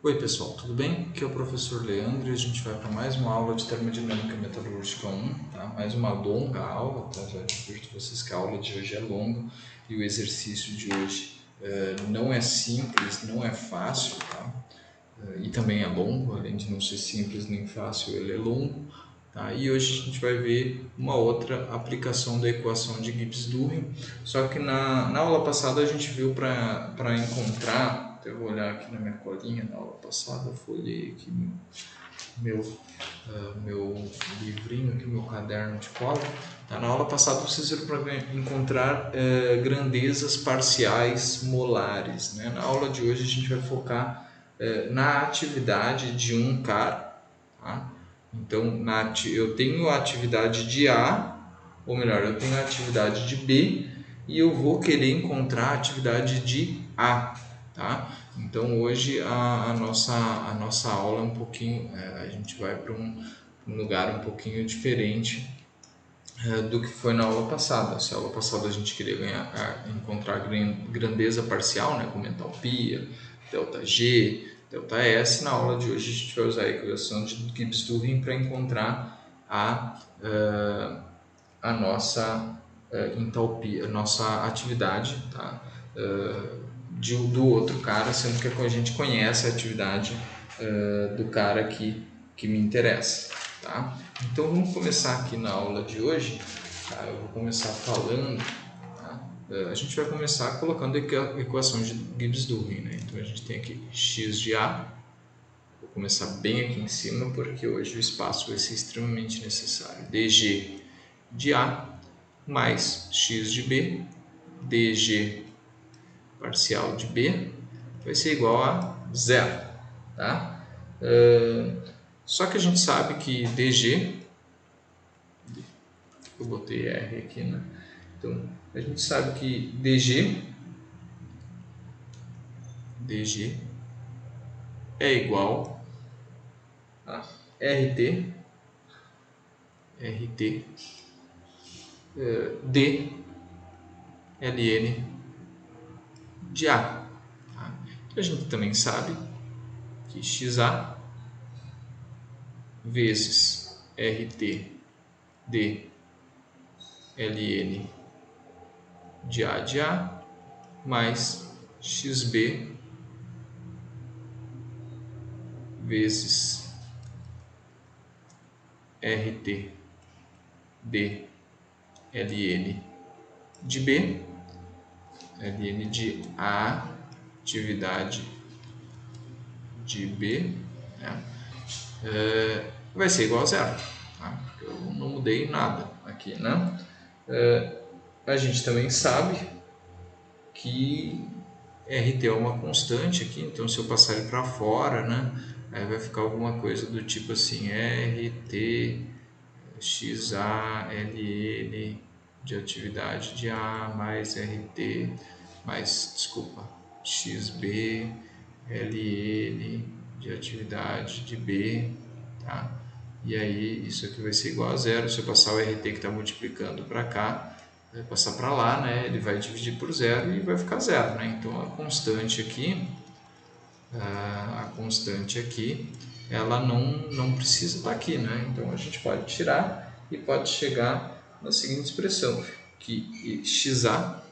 Oi pessoal, tudo bem? Aqui é o professor Leandro e a gente vai para mais uma aula de termodinâmica metalúrgica 1, tá? Mais uma longa aula, tá? Já advirto vocês que a aula de hoje é longa e o exercício de hoje não é simples, não é fácil, tá? E também é longo, além de não ser simples nem fácil, ele é longo. Tá? E hoje a gente vai ver uma outra aplicação da equação de Gibbs-Duhem, só que na aula passada a gente viu para encontrar, eu vou olhar aqui na minha colinha, na aula passada, folhei aqui meu livrinho, aqui, meu caderno de cola. Tá? Na aula passada vocês viram para encontrar grandezas parciais molares. Né? Na aula de hoje a gente vai focar na atividade de um cara. Tá? Então, eu tenho a atividade de A, ou melhor, eu tenho a atividade de B e eu vou querer encontrar a atividade de A, tá? Então, hoje a nossa aula é um pouquinho, a gente vai para um lugar um pouquinho diferente do que foi na aula passada. Se a aula passada a gente queria encontrar grandeza parcial, né, como entalpia, ΔG, ΔS, na aula de hoje a gente vai usar a equação de Gibbs-Duhem para encontrar a nossa entalpia, a nossa atividade, tá? Do outro cara, sendo que a gente conhece a atividade do cara que me interessa. Tá? Então vamos começar aqui na aula de hoje. Tá? Eu vou começar falando. Tá? A gente vai começar colocando a equação de Gibbs-Duhem. Né? Então a gente tem aqui x de A. Vou começar bem aqui em cima porque hoje o espaço vai ser extremamente necessário. dg de A mais x de B, dg parcial de B vai ser igual a zero. Tá? Só que a gente sabe que dg, eu botei R aqui, né? Então a gente sabe que dg é igual a RT d ln de A. Tá? Então a gente também sabe que xa vezes RT d ln de A mais xb vezes RT d ln de B, ln de A, atividade de B, né? Vai ser igual a zero, tá? Porque eu não mudei nada aqui, né? A gente também sabe que RT é uma constante aqui, então se eu passar ele para fora, né, aí vai ficar alguma coisa do tipo assim, RT XA LN de atividade de A mais RT mais, desculpa, XB LN de atividade de B, tá? E aí isso aqui vai ser igual a zero. Se eu passar o RT que está multiplicando para cá, vai passar para lá, né? Ele vai dividir por zero e vai ficar zero, né? Então a constante aqui, ela não precisa estar aqui, né? Então a gente pode tirar e pode chegar na seguinte expressão, que XA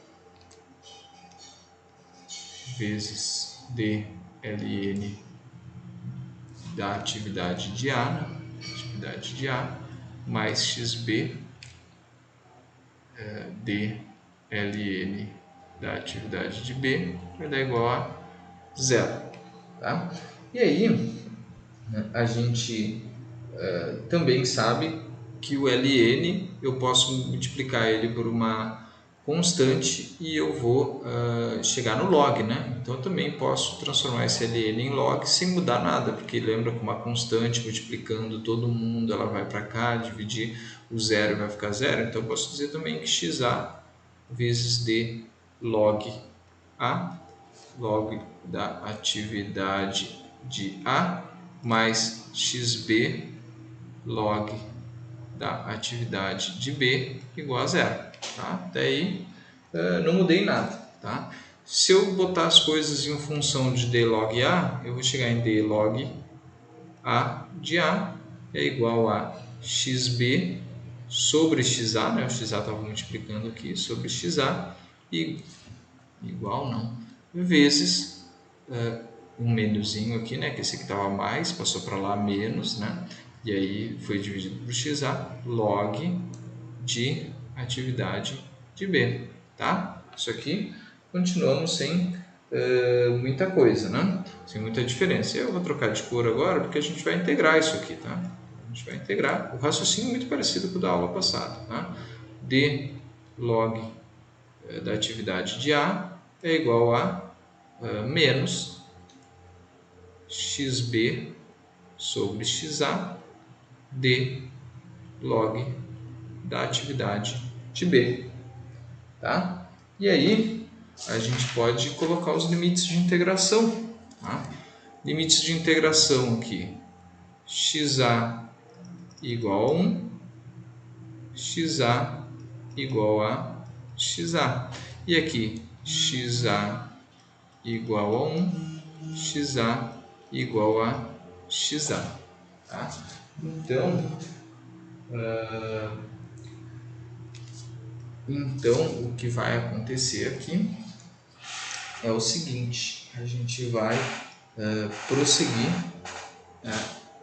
vezes DLN da atividade de A, né? Mais XB DLN da atividade de B vai dar igual a zero. Tá? E aí, a gente também sabe que o ln eu posso multiplicar ele por uma constante e eu vou chegar no log, né? Então eu também posso transformar esse ln em log sem mudar nada, porque lembra que uma constante multiplicando todo mundo, ela vai para cá, dividir o zero vai ficar zero, então eu posso dizer também que xa vezes d log A, log da atividade de A, mais xb log da atividade de B igual a zero. Tá? Até aí não mudei nada. Tá? Se eu botar as coisas em função de d log A, eu vou chegar em d log A de A é igual a xb sobre xa, né? O xa estava multiplicando aqui, sobre xa, e igual não, vezes um menuzinho aqui, né? Que esse aqui estava mais, passou para lá menos, né? E aí foi dividido por xa, log de atividade de B, tá? Isso aqui continuamos sem muita coisa, né? Sem muita diferença. Eu vou trocar de cor agora porque a gente vai integrar isso aqui, tá? A gente vai integrar. O raciocínio é muito parecido com o da aula passada, tá? D log da atividade de A é igual a menos xb sobre xa d log da atividade de B, tá? E aí a gente pode colocar os limites de integração, tá? Limites de integração aqui, xa igual a 1, xa igual a xa, e aqui xa igual a 1, xa igual a xa, tá? Então, o que vai acontecer aqui é o seguinte, a gente vai prosseguir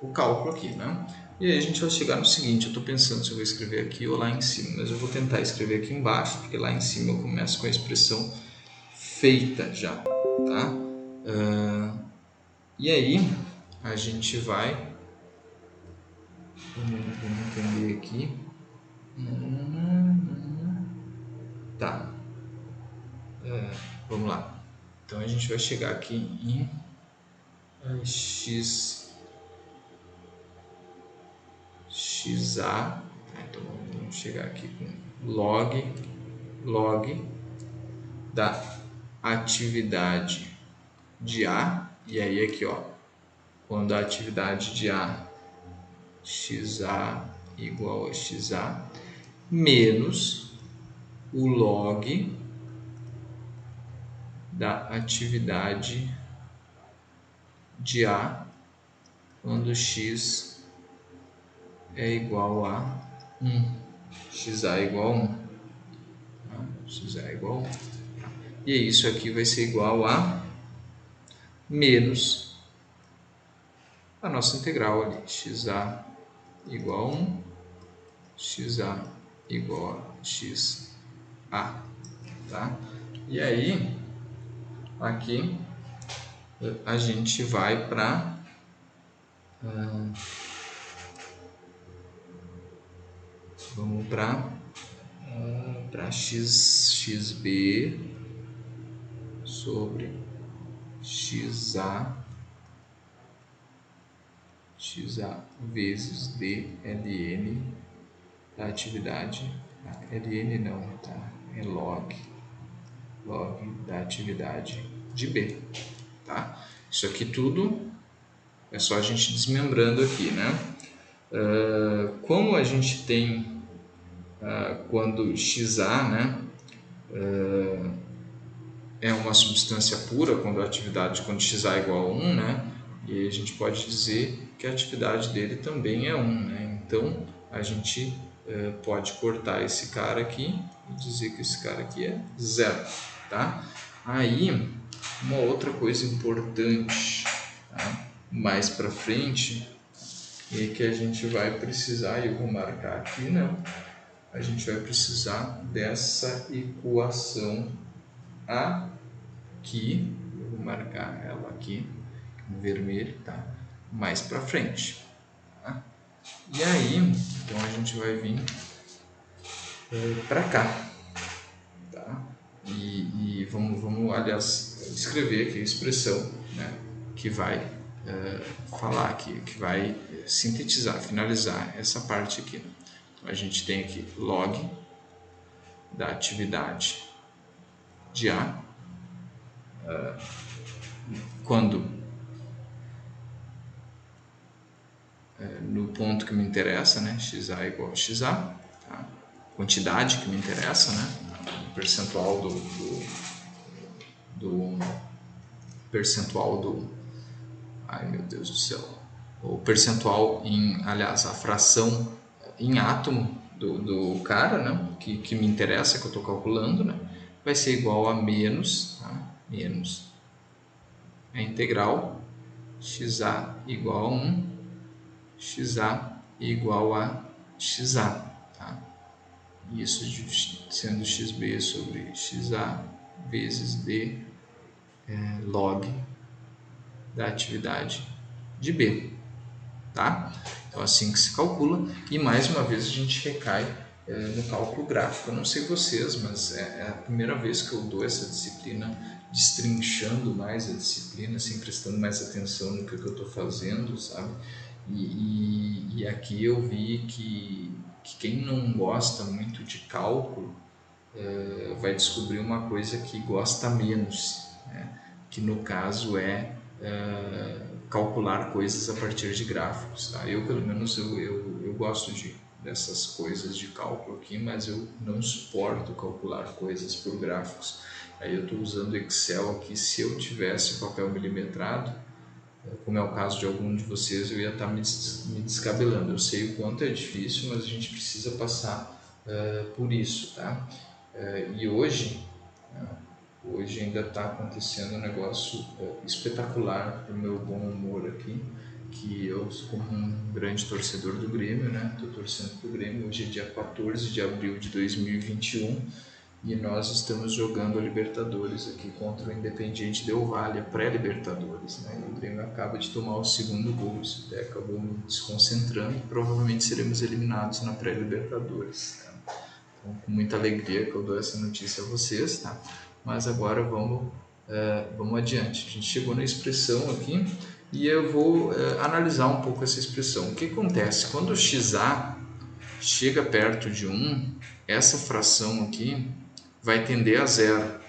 o cálculo aqui, né? E aí a gente vai chegar no seguinte, eu estou pensando se eu vou escrever aqui ou lá em cima, mas eu vou tentar escrever aqui embaixo, porque lá em cima eu começo com a expressão feita já, tá? E aí a gente vai, vamos entender aqui, tá? Vamos lá. Então a gente vai chegar aqui em xa, então vamos chegar aqui com log da atividade de A, e aí aqui ó, quando a atividade de A xa igual a xa menos o log da atividade de A quando x é igual a 1, xa é igual a 1, xa é igual a 1, e isso aqui vai ser igual a menos a nossa integral ali, xa igual a 1, xa igual a xa, tá? E aí, aqui a gente vai para vamos para xb sobre xa vezes dln da atividade, ln não, tá? É log da atividade de B, tá? Isso aqui tudo é só a gente desmembrando aqui, né? Como a gente tem quando xa, né, é uma substância pura, quando xa é igual a 1, né, e a gente pode dizer que a atividade dele também é 1, né? Então a gente pode cortar esse cara aqui e dizer que esse cara aqui é 0, tá? Aí uma outra coisa importante, tá? Mais para frente é que a gente vai precisar, e eu vou marcar aqui, né? A gente vai precisar dessa equação aqui, eu vou marcar ela aqui em vermelho, tá? Mais para frente, tá? E aí, então a gente vai vir para cá, tá? E vamos, aliás, escrever aqui a expressão, né, que vai falar aqui, que vai sintetizar, finalizar essa parte aqui, né? Então, a gente tem aqui log da atividade de A, quando no ponto que me interessa, né, xa igual a xa, tá? Quantidade que me interessa, né, o percentual do percentual do... Ai, meu Deus do céu. O percentual aliás, a fração em átomo do cara, né? Que me interessa, que eu estou calculando, né? Vai ser igual a menos, tá? Menos a integral xa igual a 1, xa igual a xa, tá? Isso sendo xb sobre xa vezes d log da atividade de B, tá? Então assim que se calcula, e mais uma vez a gente recai no cálculo gráfico. Eu não sei vocês, mas é a primeira vez que eu dou essa disciplina, destrinchando mais a disciplina, assim, prestando mais atenção no que eu estou fazendo, sabe? E aqui eu vi que quem não gosta muito de cálculo vai descobrir uma coisa que gosta menos, né? Que no caso é calcular coisas a partir de gráficos, tá? Eu, pelo menos, eu gosto dessas coisas de cálculo aqui, mas eu não suporto calcular coisas por gráficos. Aí eu estou usando Excel aqui. Se eu tivesse papel milimetrado, como é o caso de algum de vocês, eu ia estar me descabelando. Eu sei o quanto é difícil, mas a gente precisa passar por isso, tá? E hoje ainda está acontecendo um negócio espetacular para o meu bom humor aqui, que eu, como um grande torcedor do Grêmio, né? Estou torcendo para o Grêmio. Hoje é dia 14 de abril de 2021 e nós estamos jogando a Libertadores aqui contra o Independiente Del Valle, a pré-Libertadores, né? E o Grêmio acaba de tomar o segundo gol, isso até acabou me desconcentrando. Provavelmente seremos eliminados na pré-Libertadores, tá? Então, com muita alegria que eu dou essa notícia a vocês, tá? Mas agora vamos adiante. A gente chegou na expressão aqui e eu vou analisar um pouco essa expressão. O que acontece? Quando o xa chega perto de 1, essa fração aqui vai tender a zero.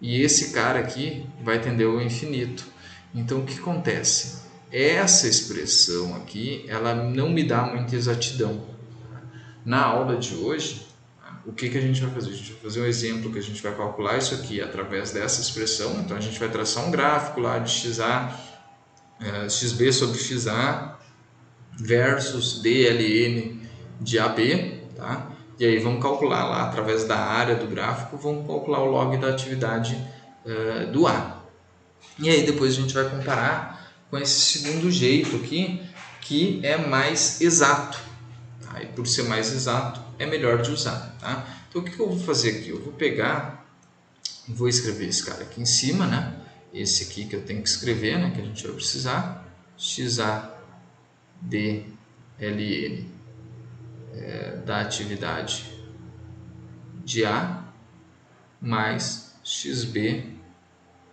E esse cara aqui vai tender ao infinito. Então, o que acontece? Essa expressão aqui, ela não me dá muita exatidão. Na aula de hoje, o que a gente vai fazer? A gente vai fazer um exemplo que a gente vai calcular isso aqui através dessa expressão. Então, a gente vai traçar um gráfico lá de xb sobre xa versus dln de AB, tá? E aí vamos calcular lá, através da área do gráfico, vamos calcular o log da atividade do A. E aí depois a gente vai comparar com esse segundo jeito aqui, que é mais exato. Tá? E por ser mais exato, é melhor de usar. Tá? Então o que eu vou fazer aqui? Eu vou pegar, vou escrever esse cara aqui em cima, né? Esse aqui que eu tenho que escrever, né? Que a gente vai precisar, xa dln da atividade de A mais xb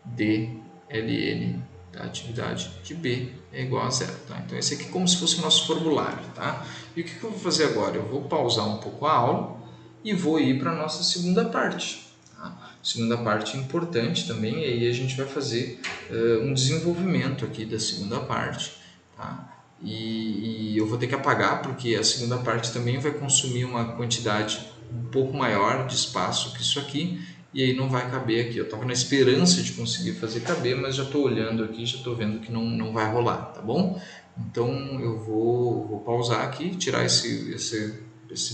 dln da atividade de B é igual a zero. Tá? Então esse aqui é como se fosse o nosso formulário. Tá? E o que eu vou fazer agora? Eu vou pausar um pouco a aula e vou ir para a nossa segunda parte. Tá? Segunda parte importante também, e aí a gente vai fazer um desenvolvimento aqui da segunda parte. Tá? E eu vou ter que apagar porque a segunda parte também vai consumir uma quantidade um pouco maior de espaço que isso aqui, e aí não vai caber aqui. Eu estava na esperança de conseguir fazer caber, mas já estou olhando aqui, já estou vendo que não vai rolar, tá bom? Então eu vou pausar aqui, tirar esse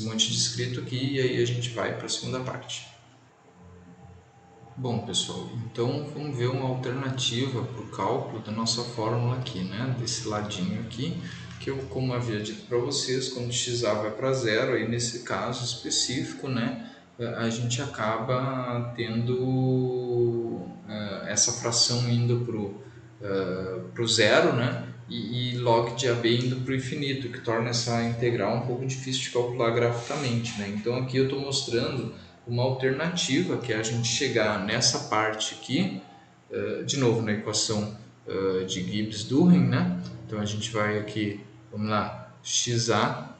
monte de escrito aqui, e aí a gente vai para a segunda parte. Bom, pessoal, então vamos ver uma alternativa para o cálculo da nossa fórmula aqui, né? Desse ladinho aqui, que eu, como havia dito para vocês, quando xa vai para zero, aí nesse caso específico, né? A gente acaba tendo essa fração indo para o zero, né? E log de AB indo para o infinito, que torna essa integral um pouco difícil de calcular graficamente, né? Então aqui eu estou mostrando uma alternativa, que é a gente chegar nessa parte aqui, de novo na equação de Gibbs-Duhem, né? Então a gente vai aqui, vamos lá, xa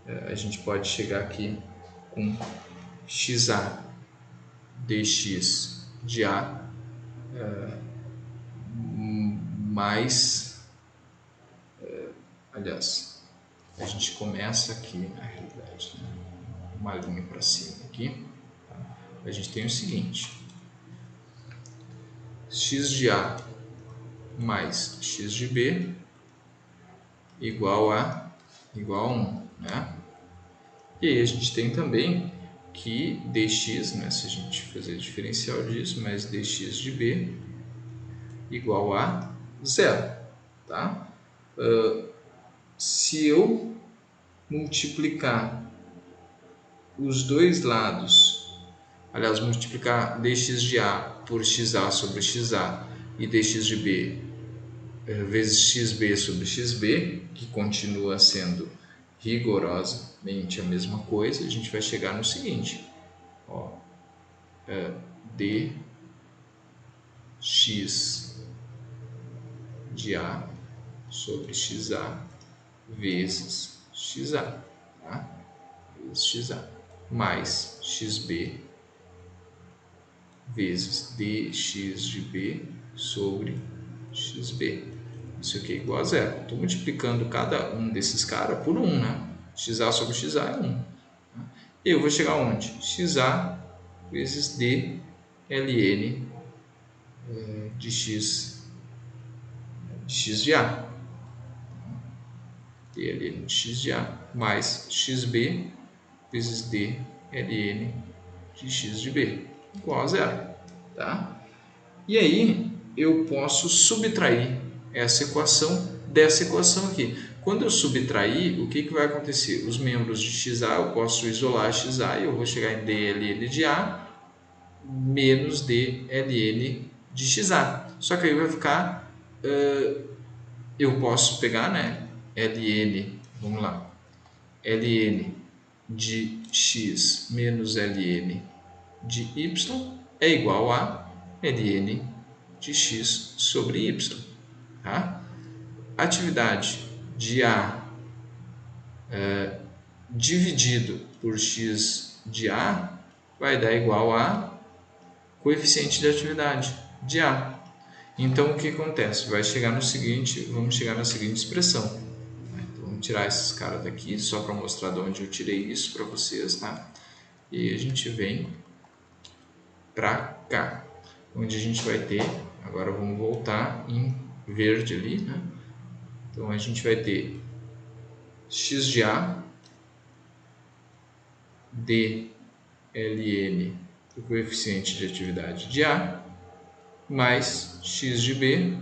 a gente pode chegar aqui com xa dx de A mais, aliás, a gente começa aqui na realidade, né? Uma linha para cima aqui, a gente tem o seguinte: x de A mais x de B igual a 1, né? E aí a gente tem também que dx, né, se a gente fazer diferencial disso, mais dx de B igual a 0, tá? Se eu multiplicar os dois lados, aliás, multiplicar dx de A por xa sobre xa e dx de B vezes xb sobre xb, que continua sendo rigorosamente a mesma coisa, a gente vai chegar no seguinte, ó, dx de A sobre xa vezes xa, tá? Vezes xa, mais xb vezes dx de B sobre xb. Isso aqui é igual a zero. Estou multiplicando cada um desses caras por 1, né? xa sobre xa é 1. E eu vou chegar aonde? xa vezes d ln de x de A. dln de x de A mais xb vezes d ln de x de B igual a zero. Tá? E aí eu posso subtrair essa equação dessa equação aqui. Quando eu subtrair, o que vai acontecer? Os membros de xa, eu posso isolar xa e eu vou chegar em dln de A menos dln de xa. Só que aí vai ficar, eu posso pegar, né, ln, vamos lá, ln de x menos ln de y é igual a ln de x sobre y. Tá? Atividade de A dividido por x de A vai dar igual a coeficiente de atividade de A. Então, o que acontece? Vai chegar no seguinte, vamos chegar na seguinte expressão. Então, vamos tirar esses caras daqui, só para mostrar de onde eu tirei isso para vocês, tá? E a gente vem para cá, onde a gente vai ter, agora vamos voltar em verde ali, né? Então, a gente vai ter x de A dln do coeficiente de atividade de A mais x de B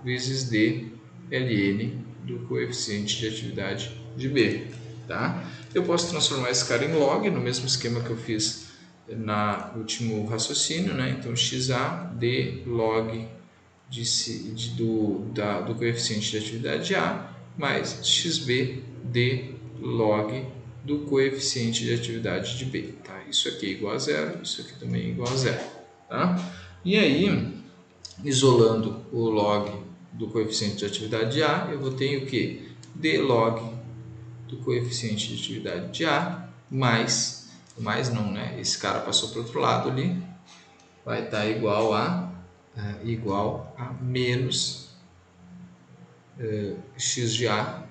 vezes dln do coeficiente de atividade de B. Tá? Eu posso transformar esse cara em log, no mesmo esquema que eu fiz no último raciocínio, né? Então, xa d log do coeficiente de atividade de A mais xb d log do coeficiente de atividade de B. Tá? Isso aqui é igual a zero, isso aqui também é igual a zero. Tá? E aí, isolando o log do coeficiente de atividade de A, eu vou ter o que? D log do coeficiente de atividade de A mais não, né? Esse cara passou para o outro lado ali, vai estar igual a menos x de A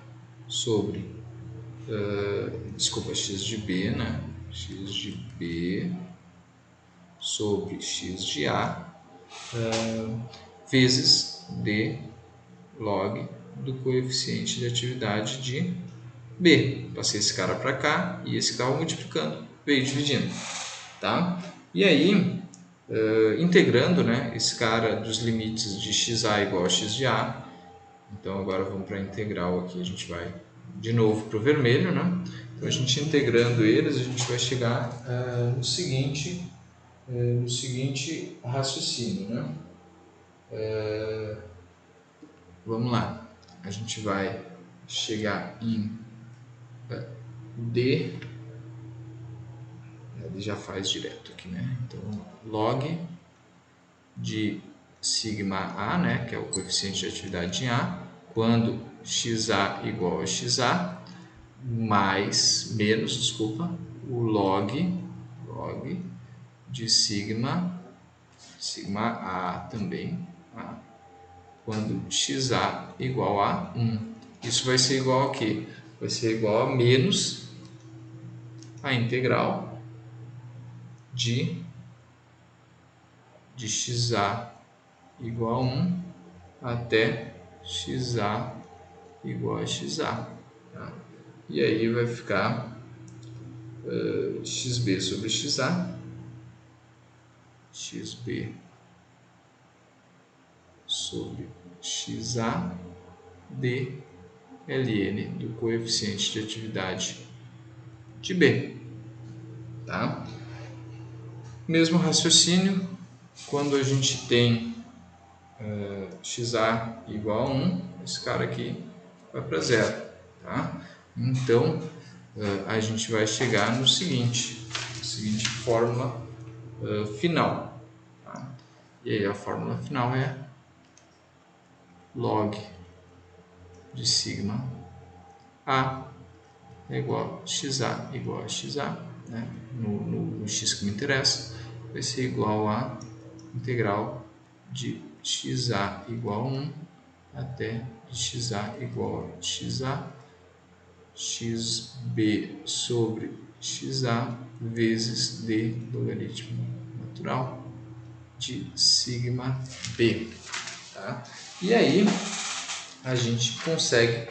sobre x de B, né? X de B sobre x de A vezes d log do coeficiente de atividade de B. Passei esse cara para cá e esse cara multiplicando, veio dividindo. Tá? E aí, integrando, né, esse cara dos limites de xa igual a x de A, então agora vamos para a integral aqui, a gente vai de novo para o vermelho, né? Então a gente integrando eles, a gente vai chegar no seguinte raciocínio, né? Vamos lá, a gente vai chegar em d, ele já faz direto aqui, né? Então log de sigma A, né, que é o coeficiente de atividade em A, quando xa igual a xa, menos o log de sigma A também, tá? Quando xa igual a 1. Isso vai ser igual a quê? Vai ser igual a menos a integral de de xa igual a 1 até xa igual a xa. Tá? E aí vai ficar xb sobre xa, xb sobre xa d ln do coeficiente de atividade de B. Tá? Mesmo raciocínio, quando a gente tem xa igual a 1, esse cara aqui vai para zero. Tá? Então, a gente vai chegar no seguinte fórmula final. Tá? E aí a fórmula final é log de sigma A é igual a xa igual a xa, né? no x que me interessa, vai ser igual a integral de xa igual a 1 até de xa igual a xa, xb sobre xa vezes d logaritmo natural de sigma b. Tá? E aí a gente consegue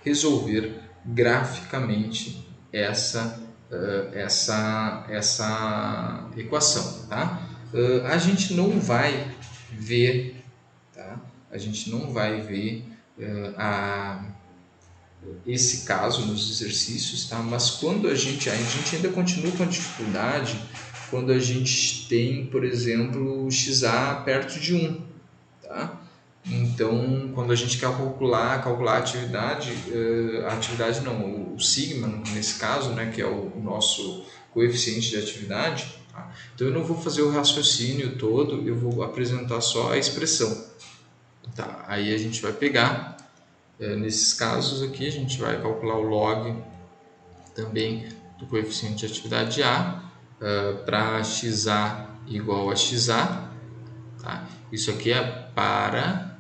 resolver graficamente essa equação. Tá? A gente não vai ver, tá? A gente não vai ver esse caso nos exercícios, tá? Mas quando a gente ainda continua com a dificuldade quando a gente tem, por exemplo, xa perto de 1, tá? Então, quando a gente quer calcular a atividade não, o sigma nesse caso, né, que é o nosso coeficiente de atividade, tá? Então eu não vou fazer o raciocínio todo, eu vou apresentar só a expressão. Tá? Aí a gente vai pegar, nesses casos aqui, a gente vai calcular o log também do coeficiente de atividade A, para xa igual a xa. Tá? Isso aqui é para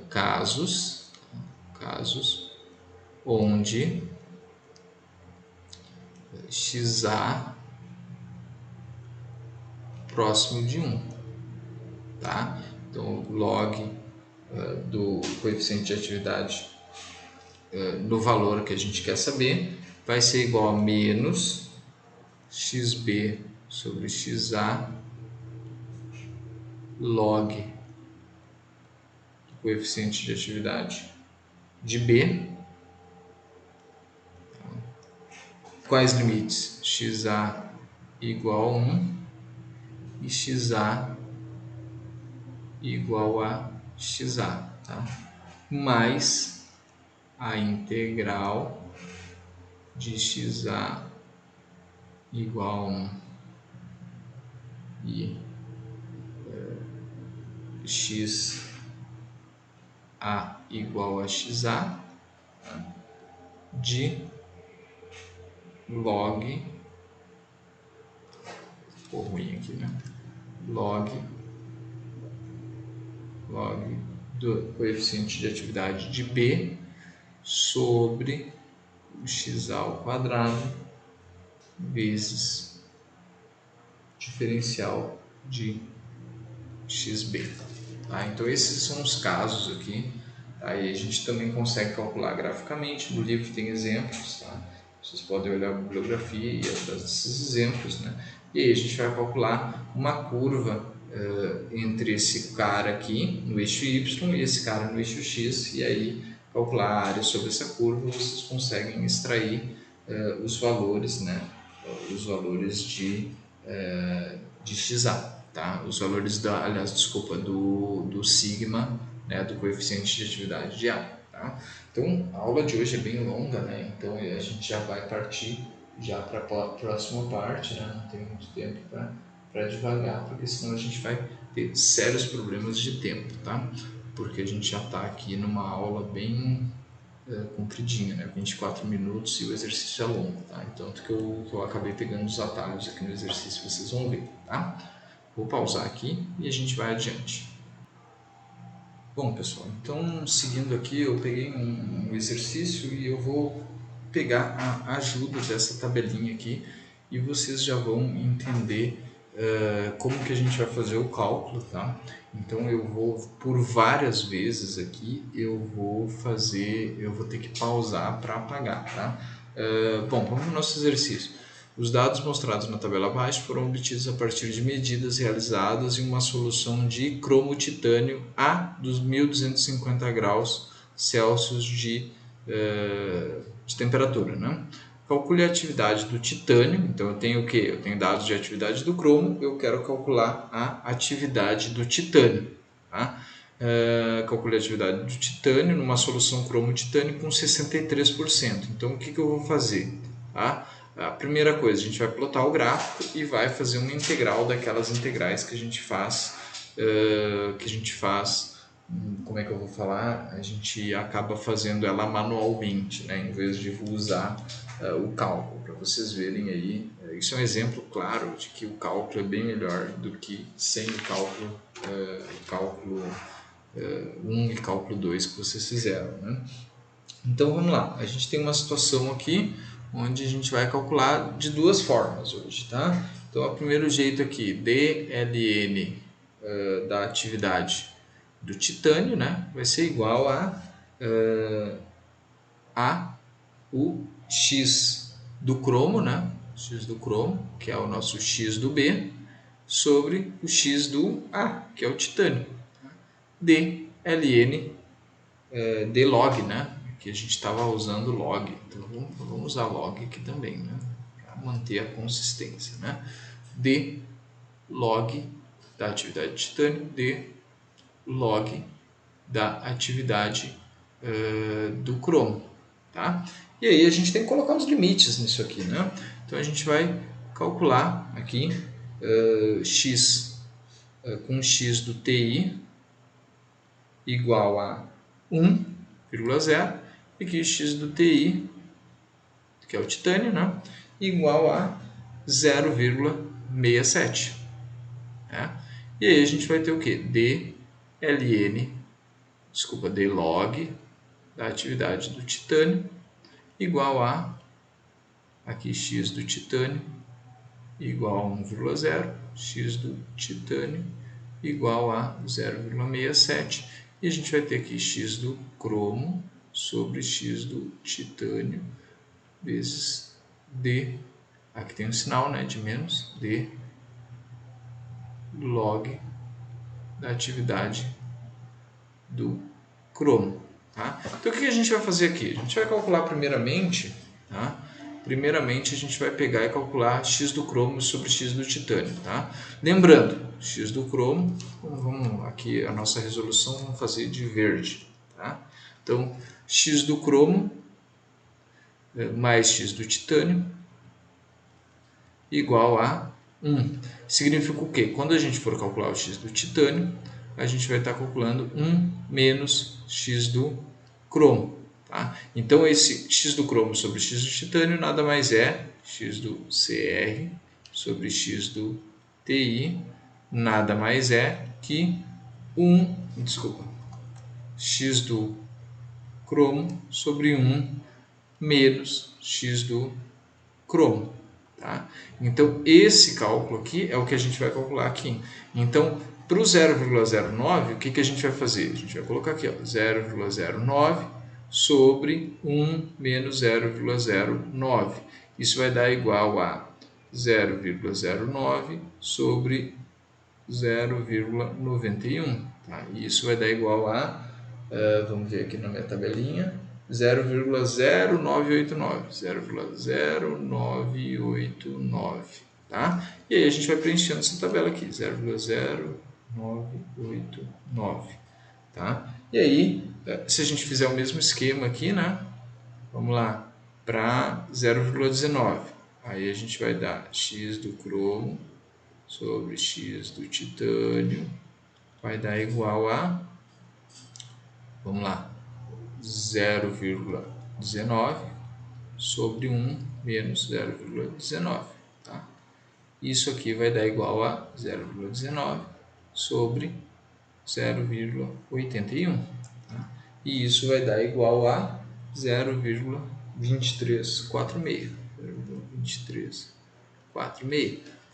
casos onde xa próximo de 1. Tá? Então, log do coeficiente de atividade no valor que a gente quer saber vai ser igual a menos xb sobre xa log do coeficiente de atividade de B. Quais limites? xa igual a 1 e xa igual a xa, tá? Mais a integral de xa igual a 1 e xa igual a xa, tá? De log, ficou ruim aqui, né? Log do coeficiente de atividade de B sobre o xa ao quadrado vezes diferencial de xb. Tá? Então esses são os casos aqui. Aí a gente também consegue calcular graficamente. No livro tem exemplos, tá? Vocês podem olhar a bibliografia e ir atrás desses exemplos, né? E aí a gente vai calcular uma curva entre esse cara aqui no eixo y e esse cara no eixo x, e aí calcular a área sobre essa curva, vocês conseguem extrair os valores, né? Os valores de xa, tá? Os valores do sigma, né? Do coeficiente de atividade de A. Tá? Então a aula de hoje é bem longa, né? Então a gente já vai partir já para a próxima parte, né? Não tem muito tempo para devagar, porque senão a gente vai ter sérios problemas de tempo, tá? Porque a gente já está aqui numa aula bem compridinha, né? 24 minutos e o exercício é longo, tá? Então que eu acabei pegando os atalhos aqui no exercício, vocês vão ver, tá? Vou pausar aqui e a gente vai adiante. Bom, pessoal, então seguindo aqui, eu peguei um exercício e eu vou pegar a ajuda dessa tabelinha aqui e vocês já vão entender como que a gente vai fazer o cálculo, tá? Então eu vou, por várias vezes aqui, eu vou ter que pausar para apagar, tá? Bom, vamos no nosso exercício. Os dados mostrados na tabela abaixo foram obtidos a partir de medidas realizadas em uma solução de cromo-titânio a dos 1250 graus Celsius de temperatura, né? Calcule a atividade do titânio. Então eu tenho o que? Eu tenho dados de atividade do cromo, eu quero calcular a atividade do titânio. Tá? Calcule a atividade do titânio numa solução cromo-titânio com 63%. Então o que eu vou fazer? Tá? A primeira coisa, a gente vai plotar o gráfico e vai fazer uma integral daquelas integrais que a gente faz, como é que eu vou falar? A gente acaba fazendo ela manualmente, né? Em vez de usar o cálculo, para vocês verem aí. Isso é um exemplo claro de que o cálculo é bem melhor do que sem o cálculo 1 e cálculo 2 que vocês fizeram, né? Então vamos lá, a gente tem uma situação aqui onde a gente vai calcular de duas formas hoje, tá? Então o primeiro jeito aqui, dln da atividade do titânio, né, vai ser igual a o x do cromo, né, x do cromo, que é o nosso x do B, sobre o x do A, que é o titânio. dln de log, né, que a gente estava usando log, então vamos usar log aqui também, né, para manter a consistência, né, d log da atividade de titânio, d log da atividade do cromo, tá? E aí a gente tem que colocar os limites nisso aqui, né? Então a gente vai calcular aqui x com x do TI igual a 1,0 e aqui x do TI, que é o titânio, né? Igual a 0,67. Né? E aí a gente vai ter o que? D log da atividade do titânio igual a, aqui x do titânio igual a 1,0, x do titânio igual a 0,67 e a gente vai ter aqui x do cromo sobre x do titânio vezes d, aqui tem um sinal, né, de menos, d log da atividade do cromo. Tá? Então o que a gente vai fazer aqui? A gente vai calcular primeiramente, tá? Primeiramente a gente vai pegar e calcular x do cromo sobre x do titânio. Tá? Lembrando, x do cromo, vamos aqui a nossa resolução, vamos fazer de verde. Tá? Então x do cromo mais x do titânio igual a 1. Significa o quê? Quando a gente for calcular o x do titânio, a gente vai estar calculando 1 menos x do cromo. Tá? Então, esse x do cromo sobre x do titânio nada mais é x do CR sobre x do TI, nada mais é que x do cromo sobre 1 menos x do cromo. Tá? Então, esse cálculo aqui é o que a gente vai calcular aqui. Então, para o 0,09, o que a gente vai fazer? A gente vai colocar aqui 0,09 sobre 1 menos 0,09. Isso vai dar igual a 0,09 sobre 0,91. Tá? E isso vai dar igual a, vamos ver aqui na minha tabelinha, 0,0989, tá? E aí a gente vai preenchendo essa tabela aqui, 0,0989, tá? E aí, se a gente fizer o mesmo esquema aqui, né? Vamos lá, para 0,19, aí a gente vai dar x do cromo sobre x do titânio, vai dar igual a, vamos lá, 0,19 sobre 1 menos 0,19. Tá? Isso aqui vai dar igual a 0,19 sobre 0,81. Tá? E isso vai dar igual a 0,2346.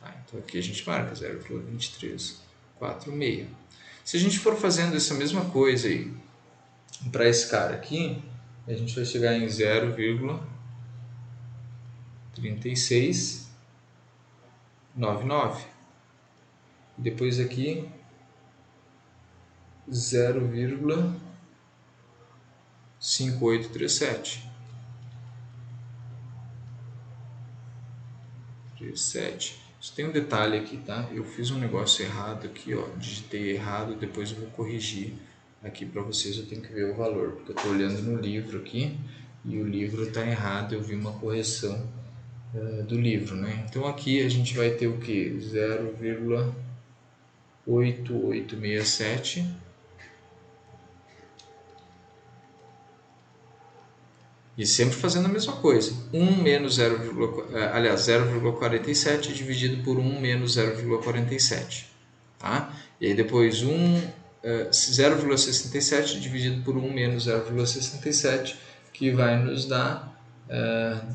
Tá? Então aqui a gente marca 0,2346. Se a gente for fazendo essa mesma coisa aí para esse cara aqui, a gente vai chegar em 0,3699. Depois aqui 0,5837. 37. Isso tem um detalhe aqui, tá? Eu fiz um negócio errado aqui, ó. Digitei errado, depois eu vou corrigir aqui para vocês. Eu tenho que ver o valor, porque eu estou olhando no livro aqui e o livro está errado. Eu vi uma correção do livro, né? Então aqui a gente vai ter o que? 0,8867. E sempre fazendo a mesma coisa. 1 menos 0,47 dividido por 1 menos 0,47. Tá? E aí depois 0,67 dividido por 1 menos 0,67, que vai nos dar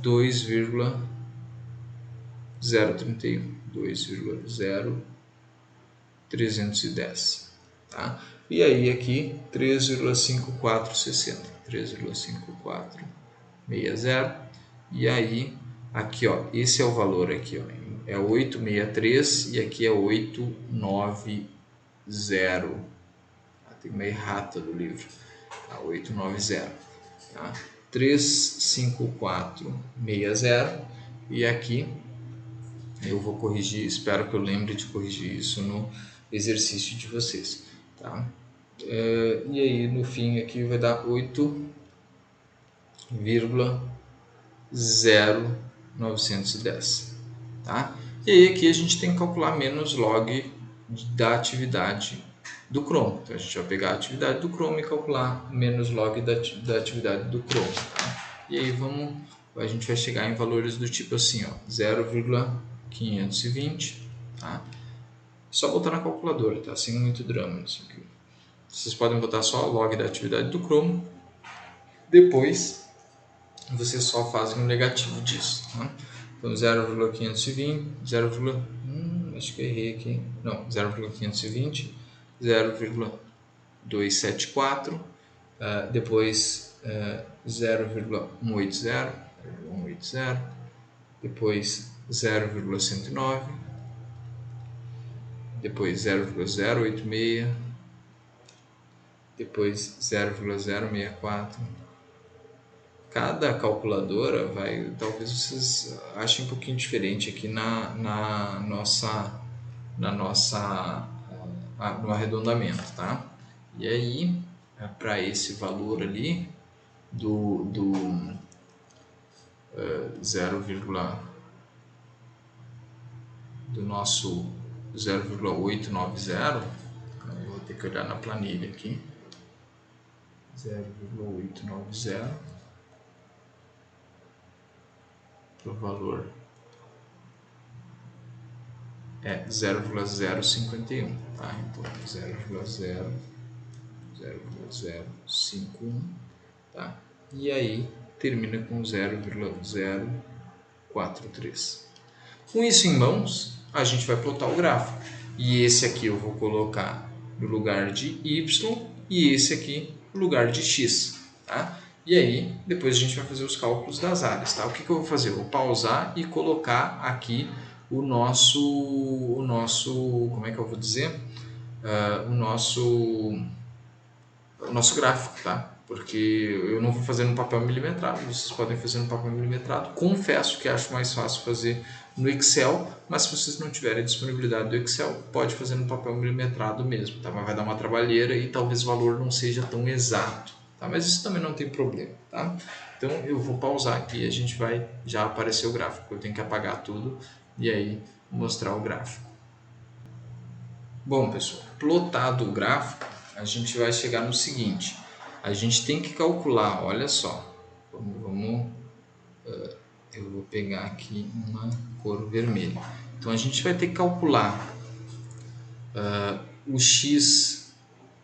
2,031. 2,0310. Tá? E aí aqui 3,5460. 3,5460. E aí aqui, ó, esse é o valor aqui, ó, é 863 e aqui é 890. Tem uma errata do livro, tá? 890, tá? 35460. E aqui eu vou corrigir, espero que eu lembre de corrigir isso no exercício de vocês, tá? E aí no fim aqui vai dar 8,0910, tá? E aí aqui a gente tem que calcular menos log da atividade do Chrome. Então a gente vai pegar a atividade do Chrome e calcular menos log da atividade do Chrome, tá? E aí a gente vai chegar em valores do tipo assim, ó, 0,520, tá? Só botar na calculadora, tá? Sem muito drama nisso aqui. Vocês podem botar só log da atividade do Chrome. Depois vocês só fazem o negativo disso, tá? Então 0,520, acho que eu errei aqui, não, 0,520, 0,274, depois 0,180, depois 0,109, depois 0,086, depois 0,064. Cada calculadora vai, talvez vocês achem um pouquinho diferente aqui no arredondamento, tá? E aí, para esse valor ali do 0, do nosso 0,890, eu vou ter que olhar na planilha aqui, 0,890. O valor é 0,051, tá? Então 0,051, tá? E aí termina com 0,043. Com isso em mãos, a gente vai plotar o gráfico. E esse aqui eu vou colocar no lugar de y e esse aqui no lugar de x, tá? E aí, depois a gente vai fazer os cálculos das áreas, tá? O que eu vou fazer? Eu vou pausar e colocar aqui o nosso, como é que eu vou dizer? O nosso gráfico, tá? Porque eu não vou fazer no papel milimetrado, vocês podem fazer no papel milimetrado. Confesso que acho mais fácil fazer no Excel, mas se vocês não tiverem disponibilidade do Excel, pode fazer no papel milimetrado mesmo, tá? Mas vai dar uma trabalheira e talvez o valor não seja tão exato. Tá? Mas isso também não tem problema, tá? Então eu vou pausar aqui e a gente vai já aparecer o gráfico. Eu tenho que apagar tudo e aí mostrar o gráfico. Bom, pessoal, plotado o gráfico, a gente vai chegar no seguinte: a gente tem que calcular, olha só, eu vou pegar aqui uma cor vermelha. Então a gente vai ter que calcular o x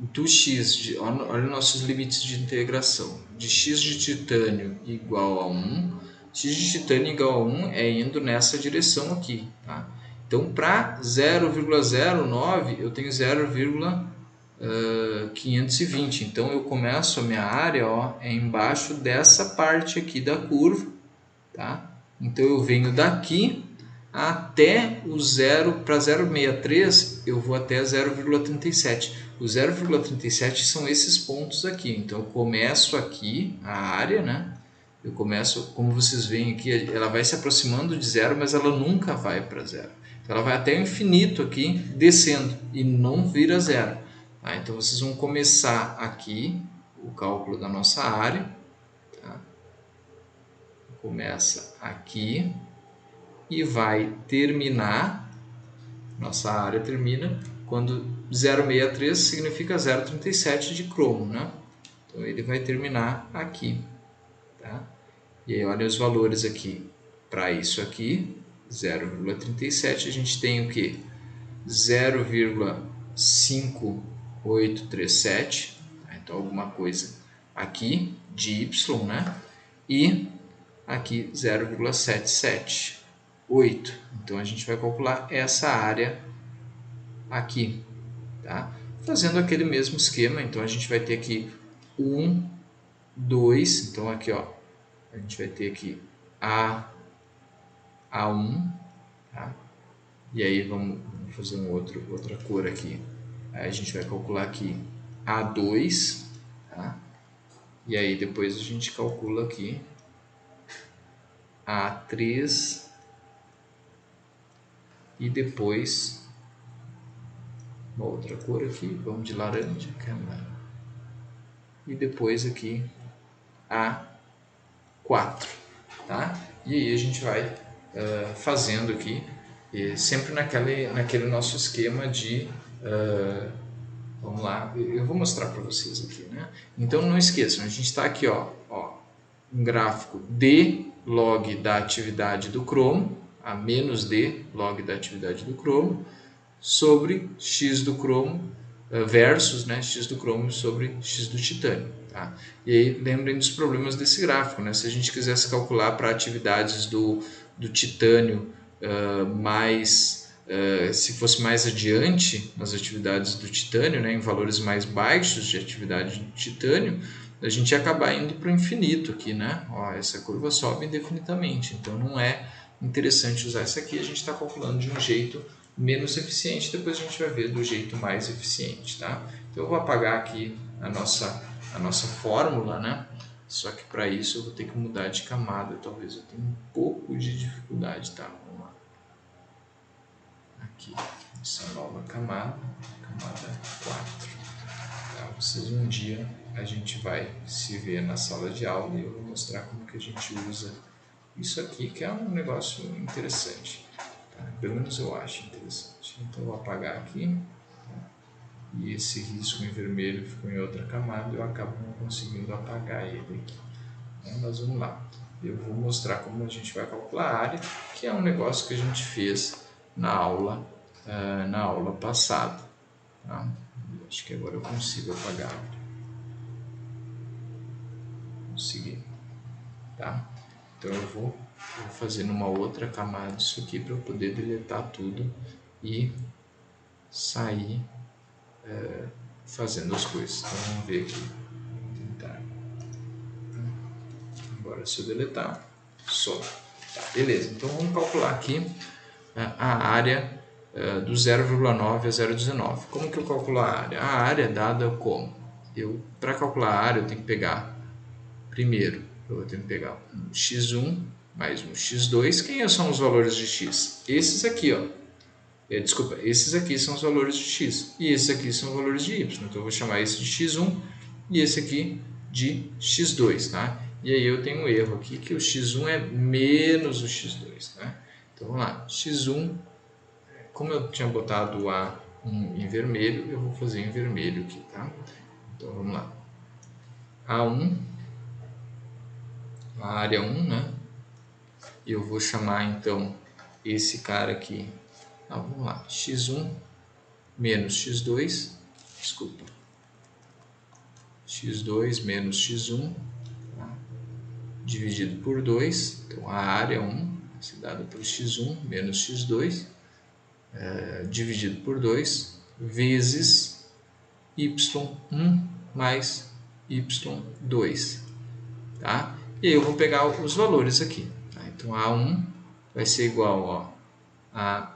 do x, olha os nossos limites de integração, de x de titânio igual a 1, x de titânio igual a 1 é indo nessa direção aqui, tá? Então, para 0,09 eu tenho 0,520. Então, eu começo a minha área, ó, embaixo dessa parte aqui da curva, tá? Então, eu venho daqui até o 0 para 0,63, eu vou até 0,37. O 0,37 são esses pontos aqui. Então, eu começo aqui a área, né? Eu começo, como vocês veem aqui, ela vai se aproximando de zero, mas ela nunca vai para zero. Então, ela vai até o infinito aqui, descendo, e não vira zero. Tá? Então, vocês vão começar aqui o cálculo da nossa área. Tá? Começa aqui e vai terminar, nossa área termina, quando 0,63 significa 0,37 de cromo, né? Então, ele vai terminar aqui. Tá? E aí, olha os valores aqui. Para isso aqui, 0,37, a gente tem o que? 0,5837. Então, alguma coisa aqui de y, né? E aqui 0,778. Então, a gente vai calcular essa área aqui. Tá? Fazendo aquele mesmo esquema, então a gente vai ter aqui 1, 2, então aqui ó, a gente vai ter aqui A1, tá? E aí vamos fazer outra cor aqui. Aí a gente vai calcular aqui A2, tá? E aí depois a gente calcula aqui A3 e depois uma outra cor aqui, vamos de laranja, e depois aqui A4, tá? E aí a gente vai fazendo aqui, sempre naquele nosso esquema de, vamos lá, eu vou mostrar para vocês aqui, né? Então não esqueçam, a gente está aqui, ó, um gráfico d log da atividade do cromo, a menos d log da atividade do cromo, sobre x do cromo, versus, né, x do cromo sobre x do titânio. Tá? E aí lembrem dos problemas desse gráfico, né? Se a gente quisesse calcular para atividades do titânio se fosse mais adiante nas atividades do titânio, né, em valores mais baixos de atividade do titânio, a gente ia acabar indo para o infinito aqui, né? Ó, essa curva sobe indefinidamente, então não é interessante usar essa aqui, a gente está calculando de um jeito menos eficiente, depois a gente vai ver do jeito mais eficiente, tá? Então eu vou apagar aqui a nossa fórmula, né? Só que para isso eu vou ter que mudar de camada, talvez eu tenha um pouco de dificuldade, tá? Vamos lá. Aqui, essa nova camada 4. Tá? Vocês um dia a gente vai se ver na sala de aula e eu vou mostrar como que a gente usa isso aqui, que é um negócio interessante. Pelo menos eu acho interessante. Então eu vou apagar aqui, tá? E esse risco em vermelho ficou em outra camada, eu acabo não conseguindo apagar ele aqui. Mas vamos lá, eu vou mostrar como a gente vai calcular a área, que é um negócio que a gente fez na aula passada. Tá? Acho que agora eu consigo apagar. Consegui. Tá? Então eu vou fazer numa outra camada isso aqui para eu poder deletar tudo e sair fazendo as coisas. Então vamos ver aqui. Vou tentar. Agora se eu deletar, some. Tá, beleza, então vamos calcular aqui a área do 0,9 a 0,19. Como que eu calculo a área? A área é dada como? Para calcular a área eu tenho que pegar, primeiro, eu tenho que pegar um x1 mais um x2. Quem são os valores de x? Esses aqui, ó. Desculpa, esses aqui são os valores de x. E esses aqui são os valores de y. Então eu vou chamar esse de x1 e esse aqui de x2, tá? E aí eu tenho um erro aqui, que o x1 é menos o x2, tá? Então vamos lá, x1, como eu tinha botado o A1 em vermelho, eu vou fazer em vermelho aqui, tá? Então vamos lá, A1, a área 1, né? E eu vou chamar então esse cara aqui, vamos lá, x1 menos x2, desculpa, x2 menos x1, tá? Dividido por 2, então a área 1 vai ser dada por x1 menos x2, dividido por 2 vezes y1 mais y2, tá? E aí eu vou pegar os valores aqui, tá? Então A1 vai ser igual a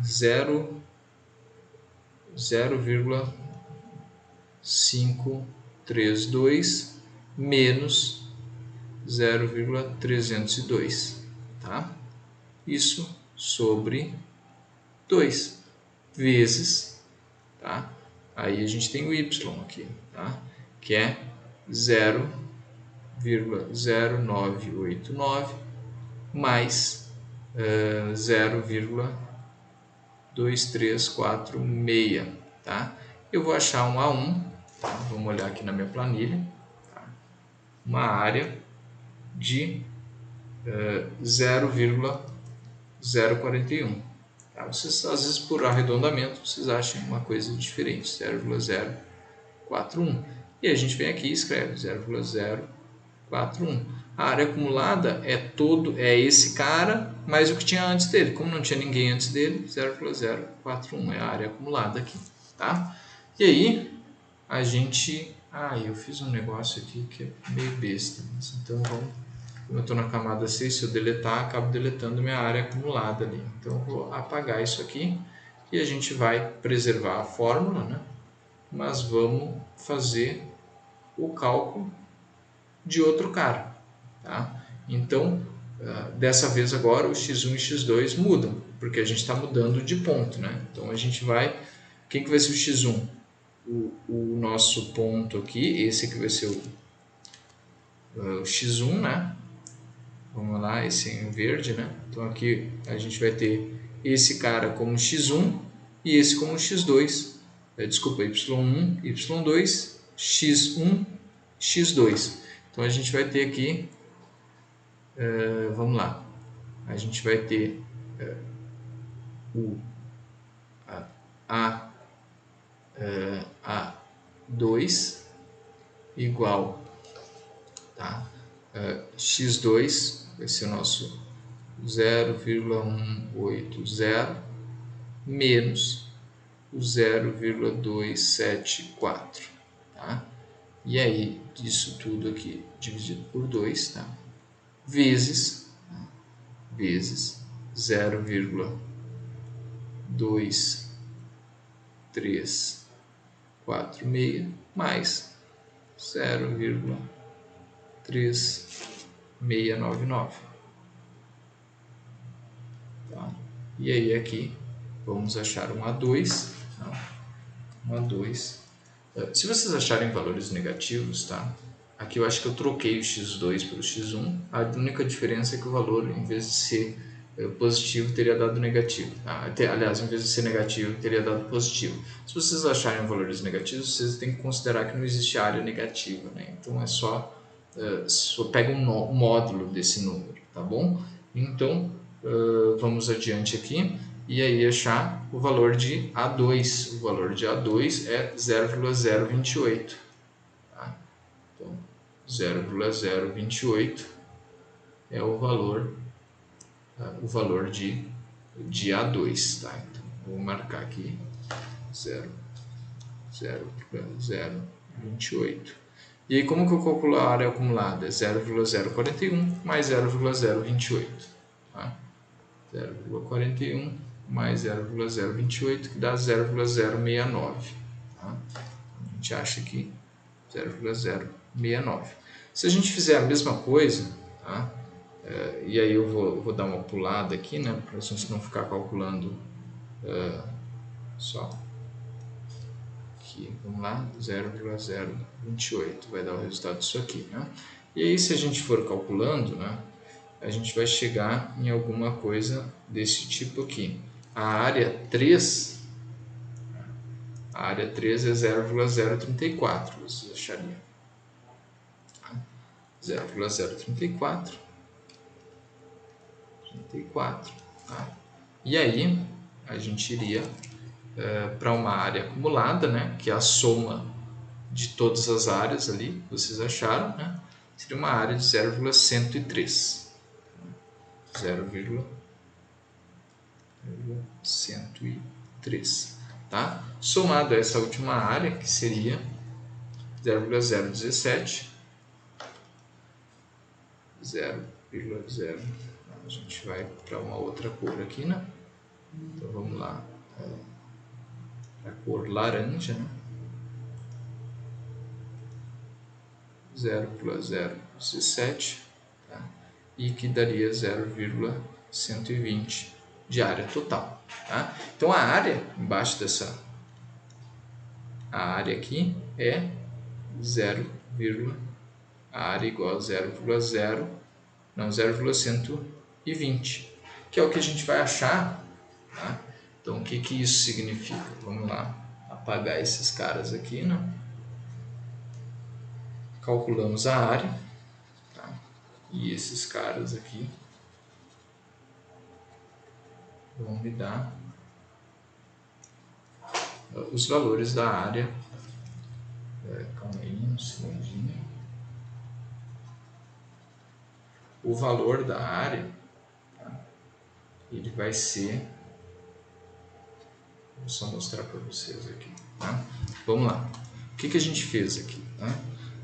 0,532 menos 0,302, tá? Isso sobre 2 vezes, tá? Aí a gente tem o y aqui, tá? Que é 0,0989 mais 0,2346, tá? Eu vou achar um A1, tá? Vamos olhar aqui na minha planilha, tá? Uma área de 0,041. Tá? Vocês, às vezes, por arredondamento, vocês acham uma coisa diferente, 0,041. E a gente vem aqui e escreve 0,041. A área acumulada é esse cara, mais o que tinha antes dele. Como não tinha ninguém antes dele, 0,041 é a área acumulada aqui, tá? E aí, a gente... eu fiz um negócio aqui que é meio besta. Então, vamos... Como eu estou na camada 6, se eu deletar, acabo deletando minha área acumulada ali. Então, eu vou apagar isso aqui e a gente vai preservar a fórmula, né? Mas vamos fazer o cálculo de outro cara, tá? Então, dessa vez agora, o x1 e x2 mudam, porque a gente está mudando de ponto, né? Então, a gente vai... Quem que vai ser o x1? O nosso ponto aqui, esse aqui vai ser o x1, né? Vamos lá, esse em verde, né? Então aqui a gente vai ter esse cara como x1 e esse como x2. Desculpa, y1, y2, x1, x2. Então a gente vai ter aqui, vamos lá, a gente vai ter o A2 igual, tá? X2 vai ser o nosso 0,180 menos o 0,274, tá? E aí, isso tudo aqui dividido por 2, tá? Vezes 0,2346 mais 0,3699. Tá? E aí aqui vamos achar um A2. Tá? Um A2. Se vocês acharem valores negativos, tá? Aqui eu acho que eu troquei o x2 pelo x1. A única diferença é que o valor, em vez de ser positivo, teria dado negativo. Tá? Aliás, em vez de ser negativo, teria dado positivo. Se vocês acharem valores negativos, vocês têm que considerar que não existe área negativa, né? Então é só pega um módulo desse número, tá bom? Então vamos adiante aqui e aí achar o valor de A2. O valor de A2 é 0,028. Tá? Então 0,028 é o valor de A2, tá? Então vou marcar aqui 0,028. E aí como que eu calculo a área acumulada? 0,041 mais 0,028. Tá? 0,41 mais 0,028, que dá 0,069. Tá? A gente acha aqui 0,069. Se a gente fizer a mesma coisa, tá? E aí eu vou dar uma pulada aqui, né? Para a gente não ficar calculando só. Aqui, vamos lá, 0,028 vai dar o resultado disso aqui, né? E aí se a gente for calculando, né, a gente vai chegar em alguma coisa desse tipo aqui. A área 3 é 0,034, vocês achariam. 0,034. Tá? E aí a gente iria para uma área acumulada, né, que é a soma de todas as áreas ali, vocês acharam, né? Seria uma área de 0,103. 0,103, tá? Somado a essa última área, que seria 0,017, 0,0, a gente vai para uma outra cor aqui, né? Então vamos lá, a cor laranja, né? 0,017, tá? E que daria 0,120 de área total, tá? Então a área embaixo dessa, a área aqui é 0, a área igual a 0,120, que é o que a gente vai achar, tá? Então o que isso significa? Vamos lá, apagar esses caras aqui, né? Calculamos a área, tá? E esses caras aqui vão me dar os valores da área. Calma aí, um segundinho. O valor da área, tá? Ele vai ser, vou só mostrar para vocês aqui, tá? Vamos lá. O que a gente fez aqui, tá?